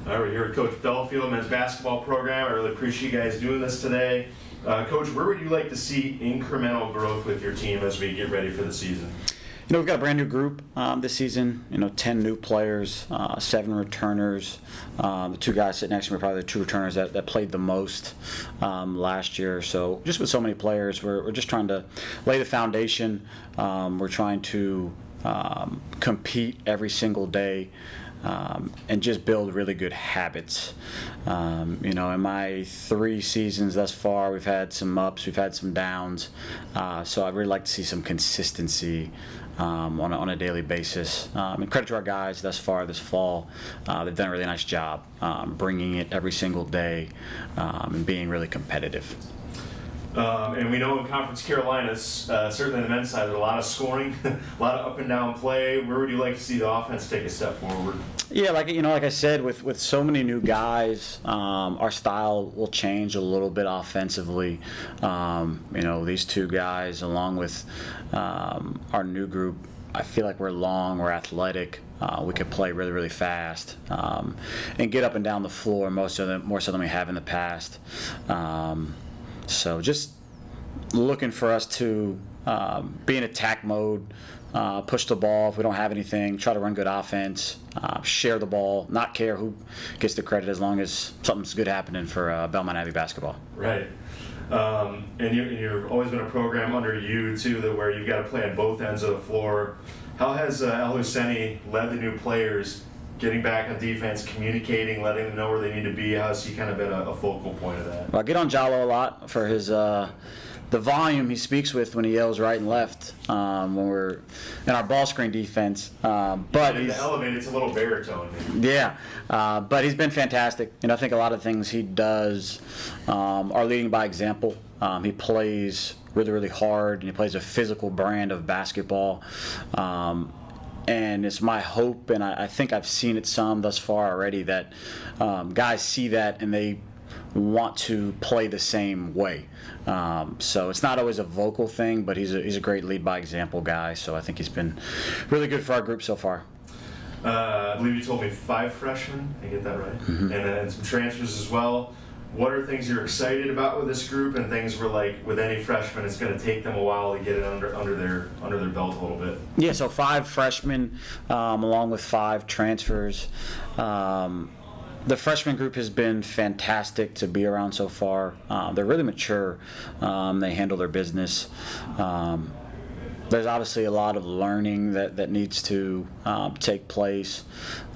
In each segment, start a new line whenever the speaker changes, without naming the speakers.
All right, we're here with Coach Belfield, men's basketball program. I really appreciate you guys doing this today. Coach, where would you like to see incremental growth with your team as we get ready for the season?
We've got a brand new group this season. 10 new players, 7 returners. The two guys sitting next to me are probably the 2 returners that played the most last year. So just with so many players, we're just trying to lay the foundation. We're trying to compete every single day. And just build really good habits. In my 3 seasons thus far, we've had some ups, we've had some downs. So I'd really like to see some consistency on a daily basis. And credit to our guys thus far this fall. They've done a really nice job bringing it every single day and being really competitive.
And we know in Conference Carolinas, certainly on the men's side, there's a lot of scoring, a lot of up and down play. Where would you like to see the offense take a step forward?
Yeah, like I said, with so many new guys, our style will change a little bit offensively. These 2 guys, along with our new group, I feel like we're long, we're athletic. We could play really, really fast and get up and down the floor more so than we have in the past. So just looking for us to be in attack mode, push the ball if we don't have anything, try to run good offense, share the ball, not care who gets the credit as long as something's good happening for Belmont Abbey basketball.
Right. And you've always been a program under you, too, where you've got to play on both ends of the floor. How has El Husseini led the new players getting back on defense, communicating, letting them know where they need to be? How's he kind of been a focal point of that?
Well, I get on Jallo a lot for his the volume he speaks with when he yells right and left when we're in our ball screen defense. But
in the elevator, it's a little baritone.
Yeah, but he's been fantastic. I think a lot of things he does are leading by example. He plays really, really hard, and he plays a physical brand of basketball. And it's my hope, and I think I've seen it some thus far already, that guys see that and they want to play the same way. So it's not always a vocal thing, but he's a great lead by example guy. So I think he's been really good for our group so far.
I believe you told me 5 freshmen. I get that right?
Mm-hmm.
And some transfers as well. What are things you're excited about with this group, and things where, like, with any freshman, it's going to take them a while to get it under their belt a little bit?
Yeah, so 5 freshmen along with 5 transfers. The freshman group has been fantastic to be around so far. They're really mature. They handle their business. There's obviously a lot of learning that needs to take place,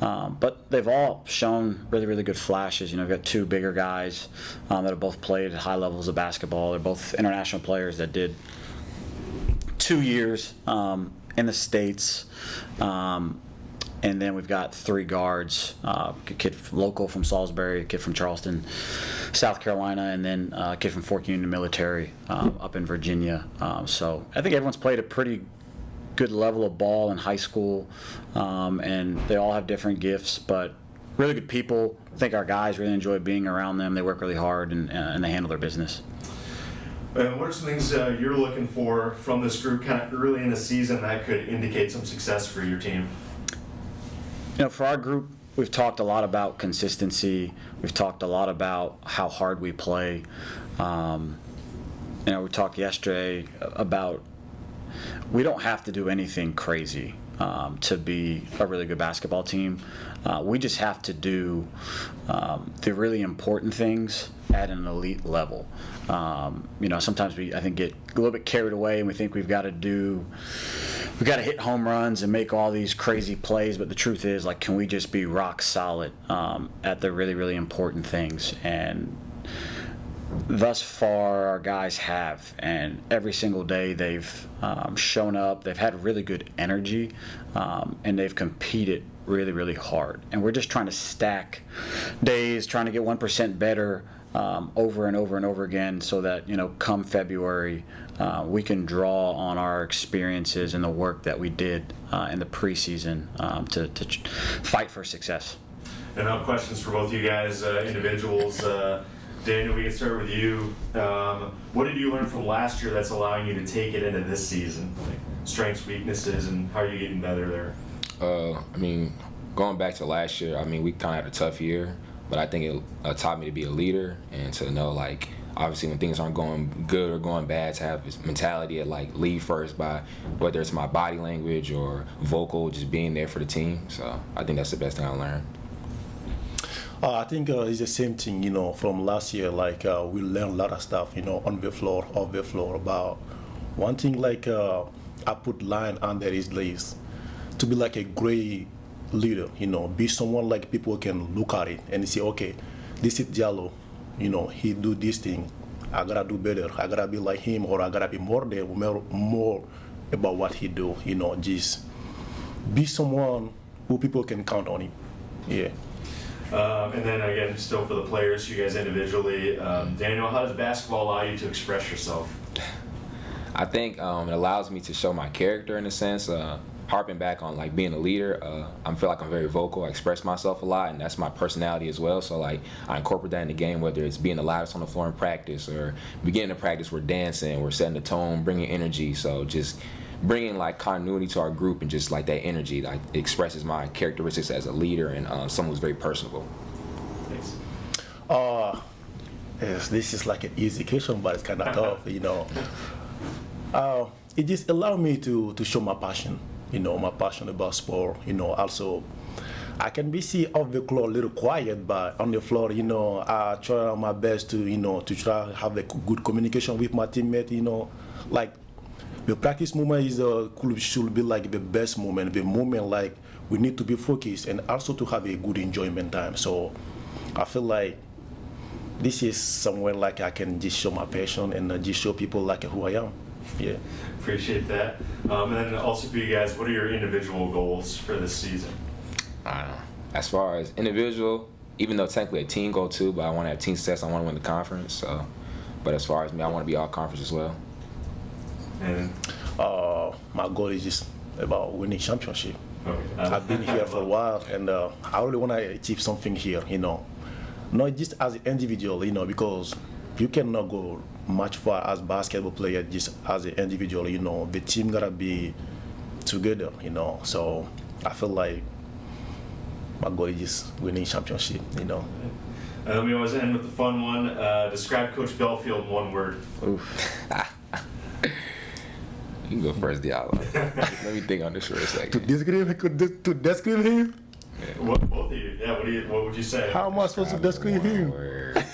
but they've all shown really, really good flashes. We've got 2 bigger guys that have both played at high levels of basketball. They're both international players that did 2 years in the States. And then we've got 3 guards, a kid local from Salisbury, a kid from Charleston, South Carolina, and then a kid from Fort Union Military up in Virginia. So I think everyone's played a pretty good level of ball in high school, and they all have different gifts, but really good people. I think our guys really enjoy being around them. They work really hard, and they handle their business.
And what are some things you're looking for from this group kind of early in the season that could indicate some success for your team?
For our group, we've talked a lot about consistency. We've talked a lot about how hard we play. We talked yesterday about we don't have to do anything crazy to be a really good basketball team. We just have to do the really important things at an elite level. Sometimes I think get a little bit carried away, and we think we've got to hit home runs and make all these crazy plays, but the truth is, can we just be rock solid at the really, really important things? And thus far, our guys have, and every single day they've shown up. They've had really good energy, and they've competed really, really hard. And we're just trying to stack days, trying to get 1% better over and over and over again, so that come February we can draw on our experiences and the work that we did in the preseason to fight for success.
And now questions for both you guys, individuals. Daniel, we can start with you. What did you learn from last year that's allowing you to take it into this season? Like strengths, weaknesses, and how are you getting better there?
going back to last year, I mean, we kind of had a tough year, but I think it taught me to be a leader and to know, like, obviously when things aren't going good or going bad, to have this mentality of, like, lead first by whether it's my body language or vocal, just being there for the team. So I think that's the best thing I learned.
I think it's the same thing, from last year. Like we learned a lot of stuff, on the floor, off the floor. About one thing, like I put line under his legs to be like a great leader. Be someone like people can look at it and say, okay, this is Diallo. He do this thing. I gotta do better. I gotta be like him, or I gotta be more there, more about what he do. Just be someone who people can count on him. Yeah.
And then again, still for the players, you guys individually, Daniel, how does basketball allow you to express yourself?
I think it allows me to show my character in a sense. Harping back on like being a leader, I feel like I'm very vocal. I express myself a lot, and that's my personality as well. So like I incorporate that in the game, whether it's being the loudest on the floor in practice or beginning of practice, we're dancing, we're setting the tone, bringing energy. So just bringing like continuity to our group and just like that energy, like it expresses my characteristics as a leader and someone who's very personable.
Thanks.
Yes, this is like an easy question, but it's kind of tough, It just allowed me to show my passion, my passion about sport, also I can be see off the floor a little quiet, but on the floor, I try my best to try to have a good communication with my teammate, like the practice moment should be like the best moment, the moment like we need to be focused and also to have a good enjoyment time. So I feel like this is somewhere like I can just show my passion and just show people like who I am. Yeah.
Appreciate that. And then also for you guys, what are your individual goals for this season?
I don't know. As far as individual, even though technically a team goal too, but I want to have team success. I want to win the conference. So, but as far as me, I want to be all conference as well.
And
my goal is just about winning championship.
okay.
I've been here for a while, and I really want to achieve something here. Not just as an individual, because you cannot go much far as basketball player just as an individual. The team gotta be together. So I feel like my goal is just winning championship.
And then we always end with the fun one. Describe Coach Belfield in one word.
Oof. You can go first, Diallo. Let me think on this for a second.
To describe him?
Both of you. Yeah. What would you say?
How am I supposed to describe him?
Word.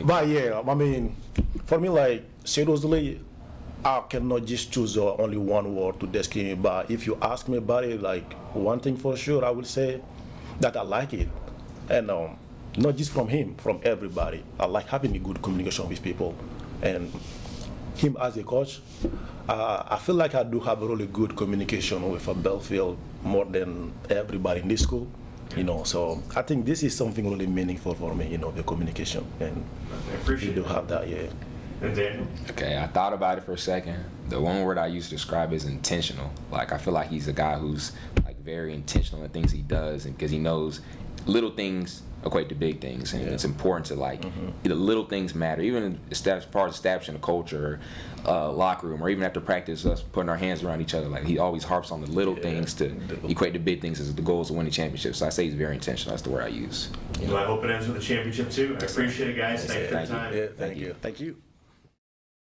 But yeah, I mean, for me, like, seriously, I cannot just choose only one word to describe him. But if you ask me about it, like, one thing for sure, I will say that I like it. And not just from him, from everybody. I like having a good communication with people. And him as a coach, I feel like I do have a really good communication with Belfield more than everybody in this school. So I think this is something really meaningful for me, the communication, and
I appreciate
we do have that, yeah.
And Daniel?
Okay, I thought about it for a second. The one word I used to describe is intentional. Like, I feel like he's a guy who's like very intentional in things he does, and because he knows little things equate to big things, and it's important to like the little things matter. Even as far as establishing a culture, locker room, or even after practice, us putting our hands around each other. Like, he always harps on the little things to equate to big things as the goals of winning championships. So I say he's very intentional. That's the word I use.
Well, I hope it ends with a championship too. I appreciate it, guys. Thanks for your
Thank you.
time.
Yeah, thank you. Thank you.